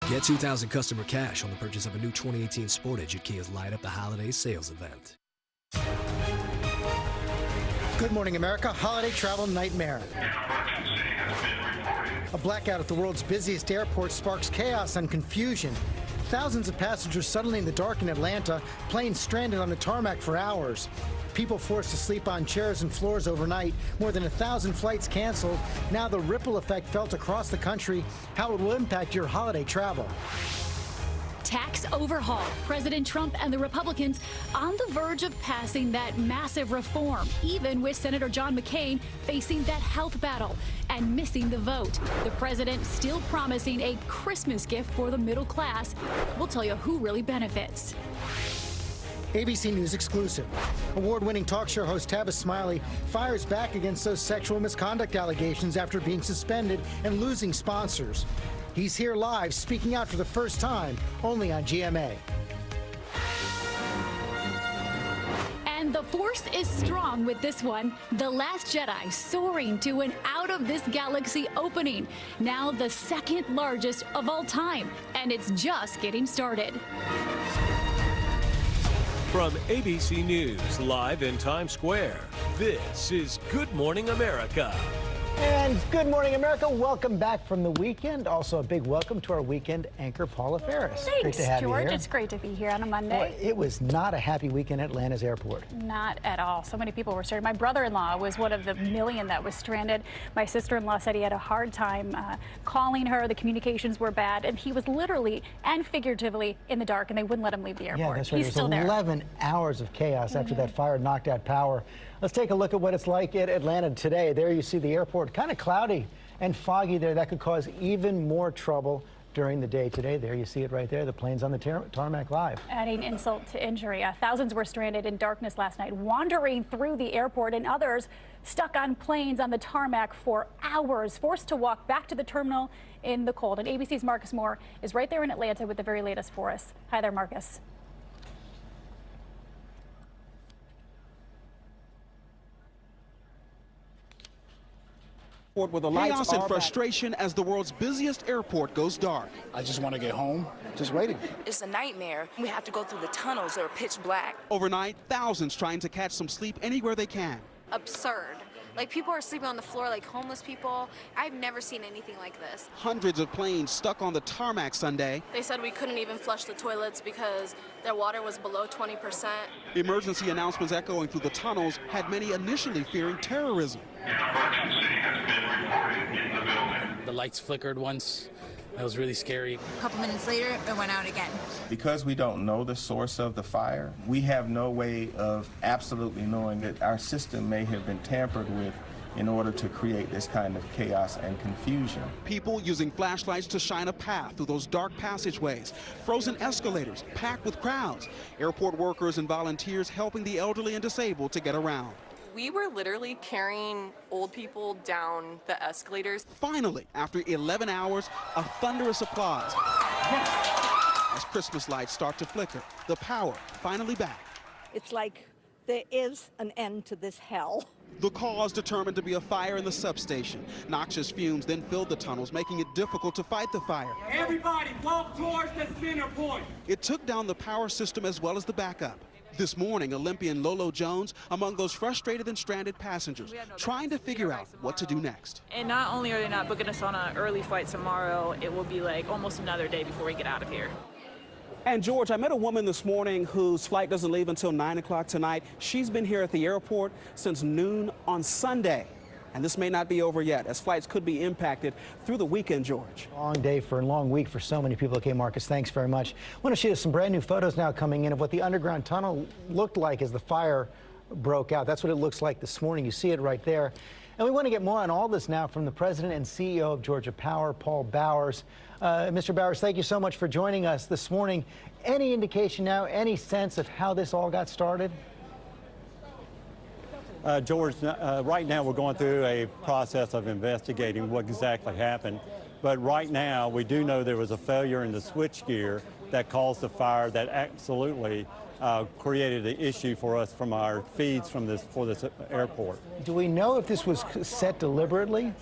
Get 2,000 customer cash on the purchase of a new 2018 Sportage at Kia's Light Up the Holiday sales event. Good morning, America. Holiday travel nightmare. A blackout at the world's busiest airport sparks chaos and confusion. Thousands of passengers suddenly in the dark in Atlanta, planes stranded on the tarmac for hours. People forced to sleep on chairs and floors overnight. More than 1,000 flights canceled. Now the ripple effect felt across the country, how it will impact your holiday travel. Tax overhaul. President Trump and the Republicans on the verge of passing that massive reform, even with Senator John McCain facing that health battle and missing the vote. The president still promising a Christmas gift for the middle class. We'll tell you who really benefits. ABC News exclusive. Award-winning talk show host Tavis Smiley fires back against those sexual misconduct allegations after being suspended and losing sponsors. He's here live, speaking out for the first time, only on GMA. And the Force is strong with this one. The Last Jedi soaring to an out-of-this-galaxy opening. Now the second largest of all time, and it's just getting started. From ABC News, live in Times Square, this is Good Morning America. And good morning, America. Welcome back from the weekend. Also, a big welcome to our weekend anchor, Paula Ferris. Thanks, great to have George. you here. It's great to be here on a Monday. Boy, it was not a happy weekend at Atlanta's airport. Not at all. So many people were stranded. My brother-in-law was one of the million that was stranded. My sister-in-law said he had a hard time calling her. The communications were bad, and he was literally and figuratively in the dark, and they wouldn't let him leave the airport. Yeah, that's right. He's still there. 11 hours of chaos after that fire knocked out power. Let's take a look at what it's like at Atlanta today. There you see the airport, kind of cloudy and foggy there. That could cause even more trouble during the day today. There you see it right there, the planes on the tarmac live. Adding insult to injury. Thousands were stranded in darkness last night, wandering through the airport, and others stuck on planes on the tarmac for hours, forced to walk back to the terminal in the cold. And ABC's Marcus Moore is right there in Atlanta with the very latest for us. Hi there, Marcus. With the chaos and frustration as the world's busiest airport goes dark. I just want to get home, just waiting. It's a nightmare. We have to go through the tunnels that are pitch black. Overnight, thousands trying to catch some sleep anywhere they can. Absurd. Like, people are sleeping on the floor like homeless people. I've never seen anything like this. Hundreds of planes stuck on the tarmac Sunday. They said we couldn't even flush the toilets because their water was below 20%. Emergency announcements echoing through the tunnels had many initially fearing terrorism. The lights flickered once. That was really scary. A couple minutes later, it went out again. Because we don't know the source of the fire, we have no way of absolutely knowing that our system may have been tampered with in order to create this kind of chaos and confusion. People using flashlights to shine a path through those dark passageways, frozen escalators packed with crowds, airport workers and volunteers helping the elderly and disabled to get around. We were literally carrying old people down the escalators. Finally, after 11 hours, a thunderous applause as Christmas lights start to flicker. The power finally back. It's like there is an end to this hell. The cause determined to be a fire in the substation. Noxious fumes then filled the tunnels, making it difficult to fight the fire. Everybody walk towards the center point. It took down the power system as well as the backup. This morning, Olympian Lolo Jones among those frustrated and stranded passengers, trying to figure out what to do next. And not only are they not booking us on an early flight tomorrow, it will be like almost another day before we get out of here. And George, I met a woman this morning whose flight doesn't leave until 9 o'clock tonight. She's been here at the airport since noon on Sunday. And this may not be over yet, as flights could be impacted through the weekend, George. Long day for a long week for so many people. Okay, Marcus, thanks very much. I want to show you some brand new photos now coming in of what the underground tunnel looked like as the fire broke out. That's what it looks like this morning. You see it right there. And we want to get more on all this now from the president and CEO of Georgia Power, Paul Bowers. Mr. Bowers, thank you so much for joining us this morning. Any indication now, any sense of how this all got started? George, right now we're going through a process of investigating what exactly happened. But right now we do know there was a failure in the switchgear that caused the fire that absolutely created an issue for us from our feeds from for this airport. Do we know if this was set deliberately?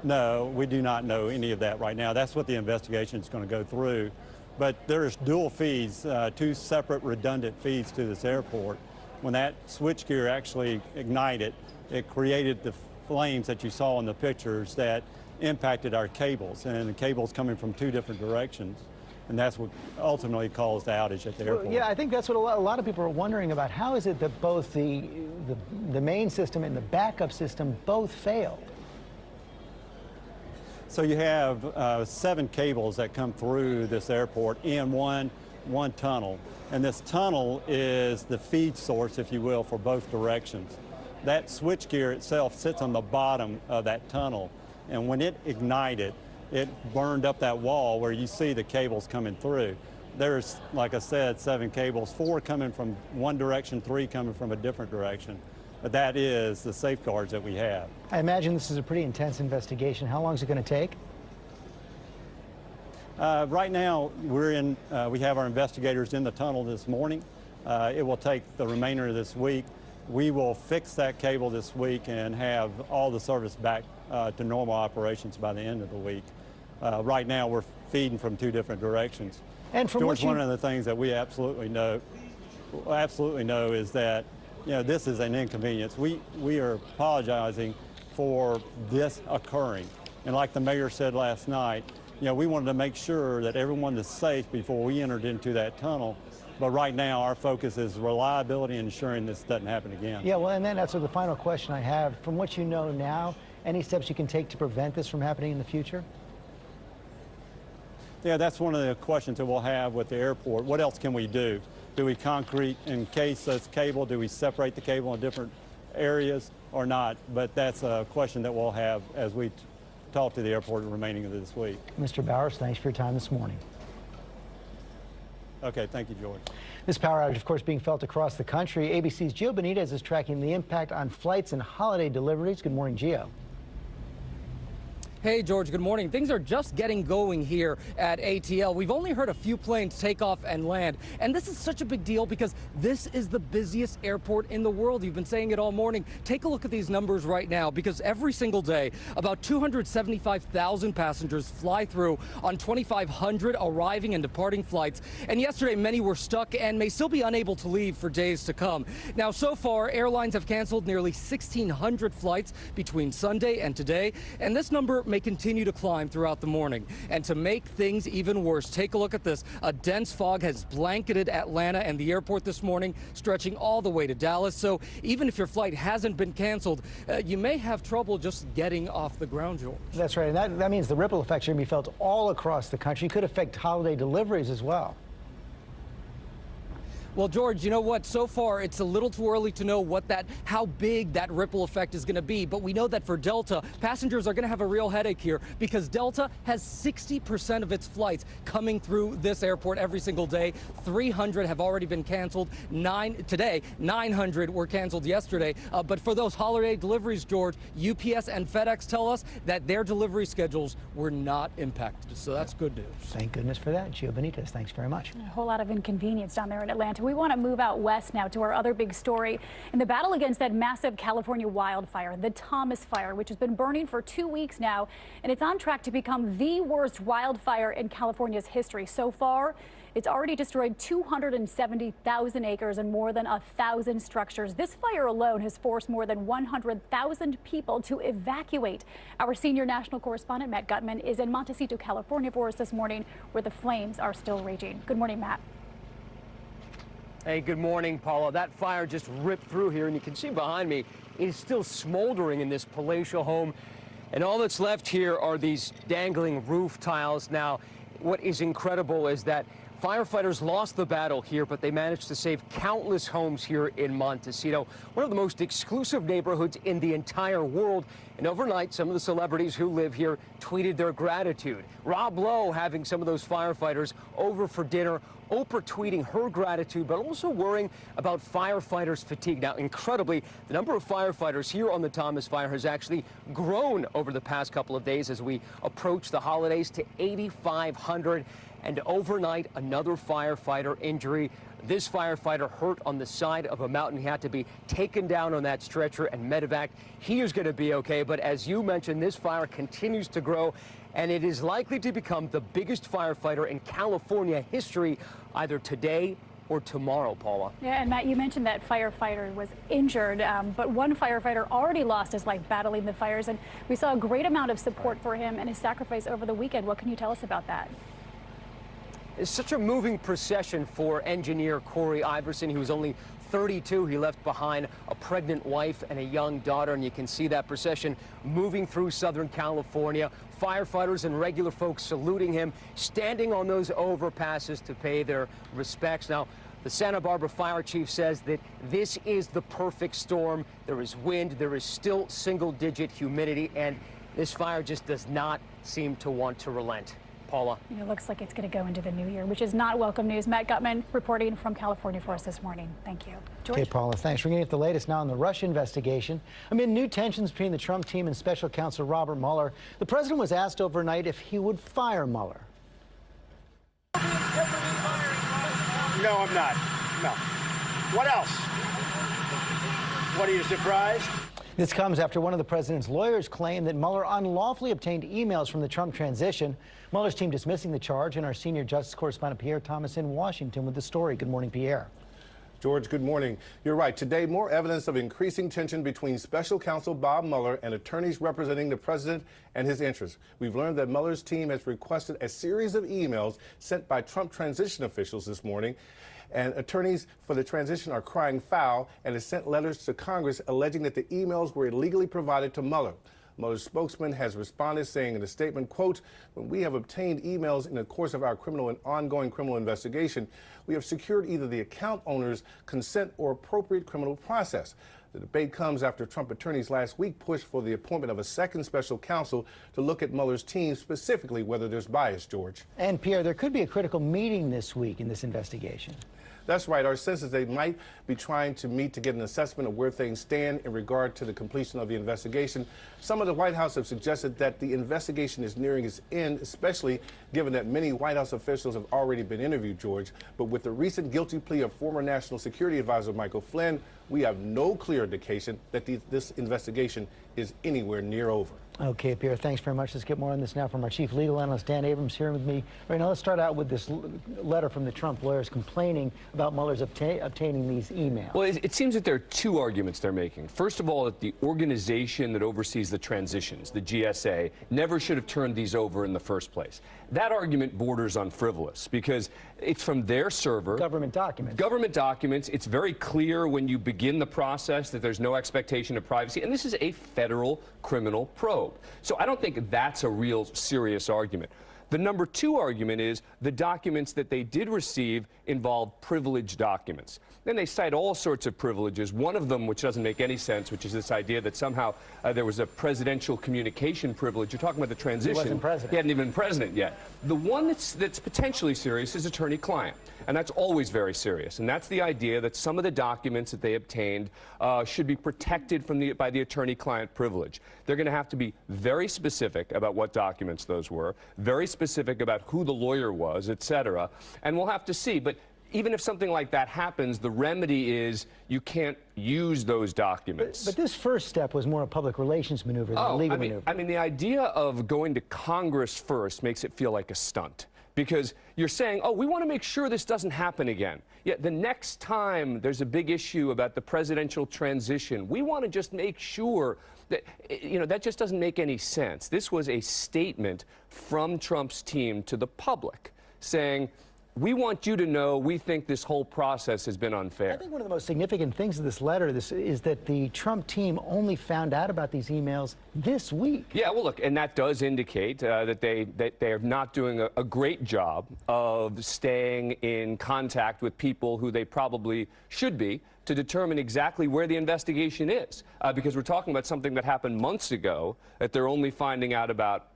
No, we do not know any of that right now. That's what the investigation is going to go through. But there's dual feeds, two separate redundant feeds to this airport. When that switchgear actually ignited, it created the flames that you saw in the pictures that impacted our cables, and the cables coming from two different directions. And that's what ultimately caused the outage at the airport. Well, yeah, I think that's what a lot of people are wondering about. How is it that both the main system and the backup system both failed? So you have 7 cables that come through this airport in one tunnel. And this tunnel is the feed source, if you will, for both directions. That switchgear itself sits on the bottom of that tunnel. And when it ignited, it burned up that wall where you see the cables coming through. There's, like I said, 7 cables, 4 coming from one direction, 3 coming from a different direction. But that is the safeguards that we have. I imagine this is a pretty intense investigation. How long is it going to take? Right now, we have our investigators in the tunnel this morning. It will take the remainder of this week. We will fix that cable this week and have all the service back to normal operations by the end of the week. Right now, we're feeding from 2 different directions. And from George, one of the things that we absolutely know is that this is an inconvenience. We are apologizing for this occurring. And like the mayor said last night, we wanted to make sure that everyone is safe before we entered into that tunnel. But right now, our focus is reliability and ensuring this doesn't happen again. Yeah, well, and then that's the final question I have. From what you know now, any steps you can take to prevent this from happening in the future? Yeah, that's one of the questions that we'll have with the airport. What else can we do? Do we concrete encase this cable? Do we separate the cable in different areas or not? But that's a question that we'll have as we talk to the airport the remaining of this week. Mr. Bowers, thanks for your time this morning. Okay, thank you, George. This power outage, of course, being felt across the country. ABC's Gio Benitez is tracking the impact on flights and holiday deliveries. Good morning, Gio. Hey, George, good morning. Things are just getting going here at ATL. We've only heard a few planes take off and land. And this is such a big deal because this is the busiest airport in the world. You've been saying it all morning. Take a look at these numbers right now, because every single day, about 275,000 passengers fly through on 2,500 arriving and departing flights. And yesterday, many were stuck and may still be unable to leave for days to come. Now, so far, airlines have canceled nearly 1,600 flights between Sunday and today. And this number may continue to climb throughout the morning. And to make things even worse, take a look at this. A dense fog has blanketed Atlanta and the airport this morning, stretching all the way to Dallas. So even if your flight hasn't been canceled, you may have trouble just getting off the ground, George. That's right. And that means the ripple effects are going to be felt all across the country. Could affect holiday deliveries as well. Well, George, you know what? So far, it's a little too early to know how big that ripple effect is going to be. But we know that for Delta, passengers are going to have a real headache here because Delta has 60% of its flights coming through this airport every single day. 300 have already been canceled. 900 were canceled yesterday. But for those holiday deliveries, George, UPS and FedEx tell us that their delivery schedules were not impacted. So that's good news. Thank goodness for that. Gio Benitez, thanks very much. A whole lot of inconvenience down there in Atlanta. We want to move out west now to our other big story. In the battle against that massive California wildfire, the Thomas Fire, which has been burning for 2 weeks now, and it's on track to become the worst wildfire in California's history. So far, it's already destroyed 270,000 acres and more than 1,000 structures. This fire alone has forced more than 100,000 people to evacuate. Our senior national correspondent, Matt Gutman, is in Montecito, California for us this morning, where the flames are still raging. Good morning, Matt. Hey, good morning, Paula. That fire just ripped through here, and you can see behind me, it is still smoldering in this palatial home. And all that's left here are these dangling roof tiles. Now, what is incredible is that firefighters lost the battle here, but they managed to save countless homes here in Montecito, one of the most exclusive neighborhoods in the entire world. And overnight, some of the celebrities who live here tweeted their gratitude. Rob Lowe having some of those firefighters over for dinner, Oprah tweeting her gratitude, but also worrying about firefighters' fatigue. Now, incredibly, the number of firefighters here on the Thomas Fire has actually grown over the past couple of days as we approach the holidays to 8,500. And overnight, another firefighter injury. This firefighter hurt on the side of a mountain. He had to be taken down on that stretcher and medevac. He is going to be okay, but as you mentioned, this fire continues to grow, and it is likely to become the biggest firefighter in California history either today or tomorrow, Paula. Yeah, and Matt, you mentioned that firefighter was injured, but one firefighter already lost his life battling the fires, and we saw a great amount of support for him and his sacrifice over the weekend. What can you tell us about that? It's such a moving procession for engineer Corey Iverson. He was only 32. He left behind a pregnant wife and a young daughter, and you can see that procession moving through Southern California. Firefighters and regular folks saluting him, standing on those overpasses to pay their respects. Now, the Santa Barbara fire chief says that this is the perfect storm. There is wind, there is still single-digit humidity, and this fire just does not seem to want to relent. Paula. It looks like it's going to go into the new year, which is not welcome news. Matt Gutman reporting from California for us this morning. Thank you. George? Okay, Paula, thanks. We're going to get the latest now on the Russia investigation. Amid new tensions between the Trump team and special counsel Robert Mueller, the president was asked overnight if he would fire Mueller. No, I'm not. No. What else? What, are you surprised? This comes after one of the president's lawyers claimed that Mueller unlawfully obtained emails from the Trump transition. Mueller's team dismissing the charge, and our senior justice correspondent Pierre Thomas in Washington with the story. Good morning, Pierre. George, good morning. You're right. Today, more evidence of increasing tension between special counsel Bob Mueller and attorneys representing the president and his interests. We've learned that Mueller's team has requested a series of emails sent by Trump transition officials this morning. And attorneys for the transition are crying foul and have sent letters to Congress alleging that the emails were illegally provided to Mueller. Mueller's spokesman has responded, saying in a statement, quote, "When we have obtained emails in the course of our criminal and ongoing criminal investigation, we have secured either the account owner's consent or appropriate criminal process." The debate comes after Trump attorneys last week pushed for the appointment of a second special counsel to look at Mueller's team, specifically whether there's bias, George. And Pierre, there could be a critical meeting this week in this investigation. That's right. Our sense is they might be trying to meet to get an assessment of where things stand in regard to the completion of the investigation. Some of the White House have suggested that the investigation is nearing its end, especially given that many White House officials have already been interviewed, George. But with the recent guilty plea of former National Security Advisor Michael Flynn, we have no clear indication that this investigation is anywhere near over. Okay, Pierre, thanks very much. Let's get more on this now from our chief legal analyst, Dan Abrams, here with me. Right now, let's start out with this letter from the Trump lawyers complaining about Mueller's obtaining these emails. Well, it seems that there are two arguments they're making. First of all, that the organization that oversees the transitions, the GSA, never should have turned these over in the first place. That argument borders on frivolous because it's from their server. Government documents. Government documents. It's very clear when you begin the process that there's no expectation of privacy. And this is a federal criminal probe. So I don't think that's a real serious argument. The number two argument is the documents that they did receive involve privileged documents. Then they cite all sorts of privileges, one of them which doesn't make any sense, which is this idea that somehow there was a presidential communication privilege. You're talking about the transition. He wasn't president. He hadn't even been president yet. The one that's potentially serious is attorney-client. And that's always very serious. And that's the idea that some of the documents that they obtained should be protected from by the attorney-client privilege. They're going to have to be very specific about what documents those were, very specific about who the lawyer was, et cetera. And we'll have to see. But even if something like that happens, the remedy is you can't use those documents. But this first step was more a public relations maneuver than a legal maneuver. I mean, the idea of going to Congress first makes it feel like a stunt. Because you're saying, oh, we want to make sure this doesn't happen again. Yet the next time there's a big issue about the presidential transition, we want to just make sure that, you know, that just doesn't make any sense. This was a statement from Trump's team to the public saying, we want you to know we think this whole process has been unfair. I think one of the most significant things of this letter is that the Trump team only found out about these emails this week. Yeah, well, look, and that does indicate that they are not doing a great job of staying in contact with people who they probably should be to determine exactly where the investigation is, because we're talking about something that happened months ago that they're only finding out about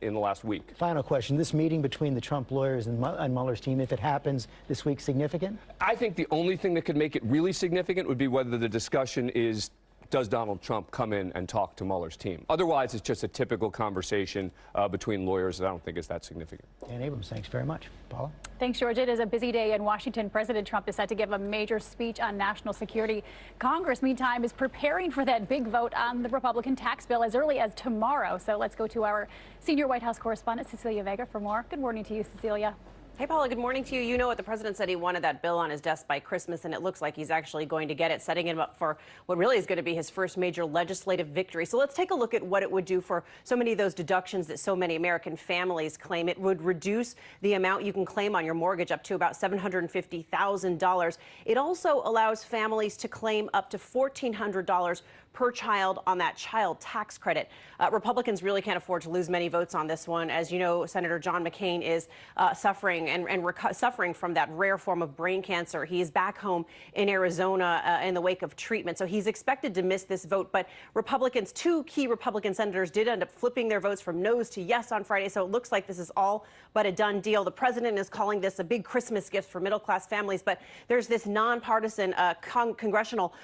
in the last week. Final question. This meeting between the Trump lawyers and Mueller's team, if it happens this week, significant? I think the only thing that could make it really significant would be whether the discussion is does Donald Trump come in and talk to Mueller's team? Otherwise, it's just a typical conversation between lawyers that I don't think is that significant. Dan Abrams, thanks very much. Paula? Thanks, George. It is a busy day in Washington. President Trump is set to give a major speech on national security. Congress, meantime, is preparing for that big vote on the Republican tax bill as early as tomorrow. So let's go to our senior White House correspondent, Cecilia Vega, for more. Good morning to you, Cecilia. Hey, Paula, good morning to you. You know what? The president said he wanted that bill on his desk by Christmas, and it looks like he's actually going to get it, setting him up for what really is going to be his first major legislative victory. So let's take a look at what it would do for so many of those deductions that so many American families claim. It would reduce the amount you can claim on your mortgage up to about $750,000. It also allows families to claim up to $1,400 per child on that child tax credit. Republicans really can't afford to lose many votes on this one. As you know, Senator John McCain is suffering suffering from that rare form of brain cancer. He is back home in Arizona in the wake of treatment, so he's expected to miss this vote. But Republicans, two key Republican senators, did end up flipping their votes from no's to yes on Friday, so it looks like this is all but a done deal. The president is calling this a big Christmas gift for middle-class families, but there's this nonpartisan congressional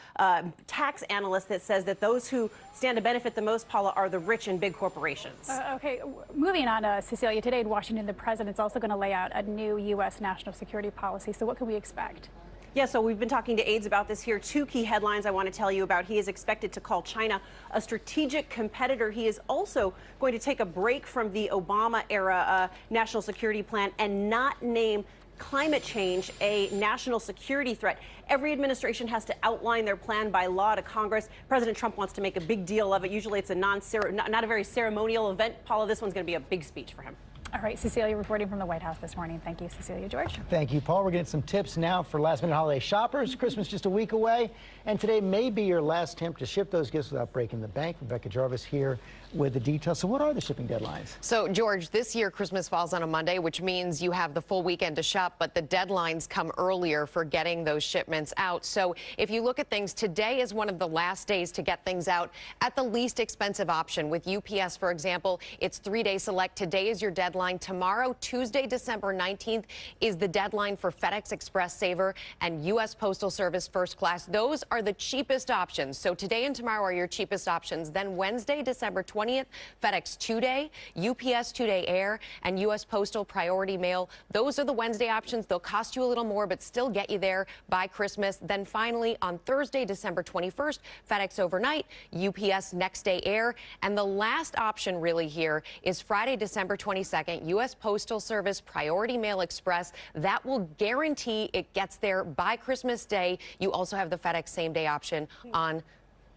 tax analyst that says that those who stand to benefit the most, Paula, are the rich and big corporations. Okay, moving on, Cecilia, today in Washington, the president's also going to lay out a new U.S. national security policy. So what can we expect? Yeah, so we've been talking to aides about this here. Two key headlines I want to tell you about. He is expected to call China a strategic competitor. He is also going to take a break from the Obama-era national security plan and not name climate change a national security threat. Every administration has to outline their plan by law to Congress. President Trump wants to make a big deal of it. Usually it's a not a very ceremonial event. Paula, this one's going to be a big speech for him. All right, Cecilia reporting from the White House this morning. Thank you, Cecilia. George? Thank you, Paul. We're getting some tips now for last-minute holiday shoppers. Christmas just a week away, and today may be your last attempt to ship those gifts without breaking the bank. Rebecca Jarvis here with the details. So what are the shipping deadlines? So, George, this year Christmas falls on a Monday, which means you have the full weekend to shop, but the deadlines come earlier for getting those shipments out. So if you look at things, today is one of the last days to get things out at the least expensive option. With UPS, for example, it's 3-day select. Today is your deadline. Tomorrow, Tuesday, December 19th, is the deadline for FedEx Express Saver and U.S. Postal Service First Class. Those are the cheapest options. So today and tomorrow are your cheapest options. Then Wednesday, December 20th, FedEx 2-day, UPS 2-day Air, and U.S. Postal Priority Mail. Those are the Wednesday options. They'll cost you a little more, but still get you there by Christmas. Then finally, on Thursday, December 21st, FedEx Overnight, UPS Next Day Air. And the last option really here is Friday, December 22nd, U.S. Postal Service Priority Mail Express. That will guarantee it gets there by Christmas Day. You also have the FedEx same-day option on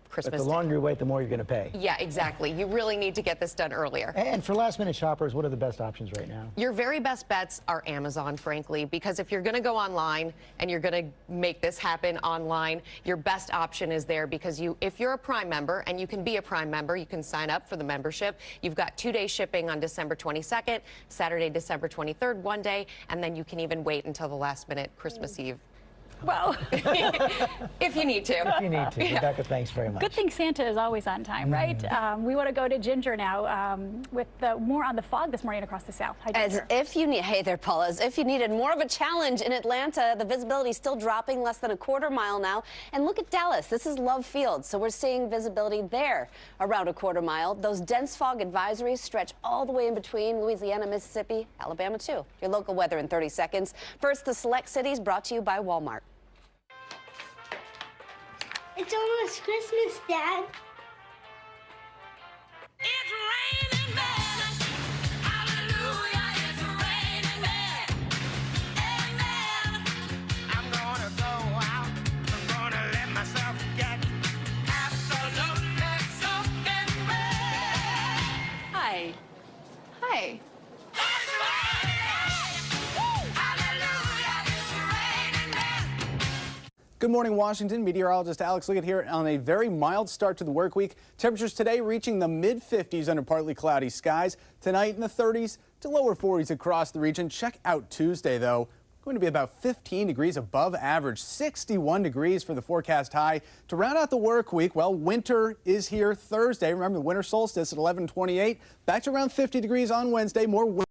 Christmas But the longer you wait, the more you're going to pay. Yeah, exactly. You really need to get this done earlier. And for last-minute shoppers, what are the best options right now? Your very best bets are Amazon, frankly, because if you're going to go online and you're going to make this happen online, your best option is there because if you're a Prime member, and you can be a Prime member, you can sign up for the membership. You've got 2-day shipping on December 22nd, Saturday, December 23rd, 1 day, and then you can even wait until the last minute Christmas Eve. Well, if you need to. If you need to. Rebecca, thanks very much. Good thing Santa is always on time, right? We want to go to Ginger now with more on the fog this morning across the South. Hi, Ginger. Hey there, Paula. As if you needed more of a challenge in Atlanta, the visibility is still dropping less than a quarter mile now. And look at Dallas. This is Love Field, so we're seeing visibility there around a quarter mile. Those dense fog advisories stretch all the way in between Louisiana, Mississippi, Alabama, too. Your local weather in 30 seconds. First, the select cities brought to you by Walmart. It's almost Christmas, Dad. It's raining men. Hallelujah, it's raining men. Amen. I'm gonna go out. I'm gonna let myself get absolutely soaking wet. Hi. Hi. Good morning, Washington. Meteorologist Alex Liggett here on a very mild start to the work week. Temperatures today reaching the mid-50s under partly cloudy skies. Tonight in the 30s to lower 40s across the region. Check out Tuesday, though. Going to be about 15 degrees above average, 61 degrees for the forecast high. To round out the work week, well, winter is here Thursday. Remember the winter solstice at 11:28. Back to around 50 degrees on Wednesday. More